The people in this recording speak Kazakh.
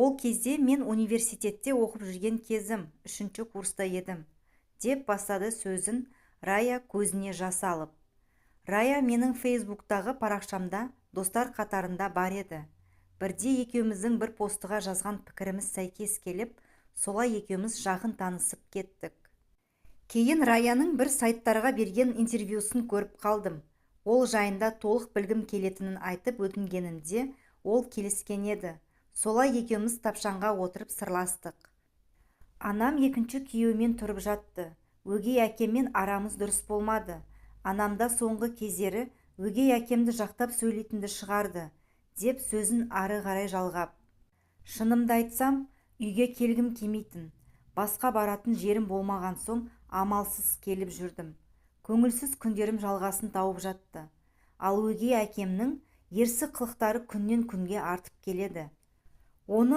Ол кезде мен университетте оқып жүрген кезім, 3-ші курста едім, деп бастады сөзін Рая көзіне жас алып. Рая менің Фейсбуктағы парақшамда достар қатарында бар еді. Бірде екеуміздің бір постыға жазған пікіріміз сәйкес келіп, солай екеуміз жақын танысып кеттік. Кейін Раяның бір сайттарға берген интервьюсын көріп қалдым. Ол жайында толық білгім келетінін айтып өтінгенімде ол келіскен еді. Солай екеуміз тапшанға отырып сырластық. Анам екінші күйеуімен тұрып жатты. Өгей әкеммен арамыз дұрыс болмады. Анамда соңғы кездері өгей әкемді жақтап сөйлейтінді шығарды, деп сөзін ары қарай жалғап. Шынымды айтсам, үйге келгім келмейтін. Басқа баратын жерім болмаған соң амалсыз келіп жүрдім. Көңілсіз күндерім жалғасын тауып жатты. Ал өгей әкемнің ерсі қылықтары күннен күнге артып келеді. Оның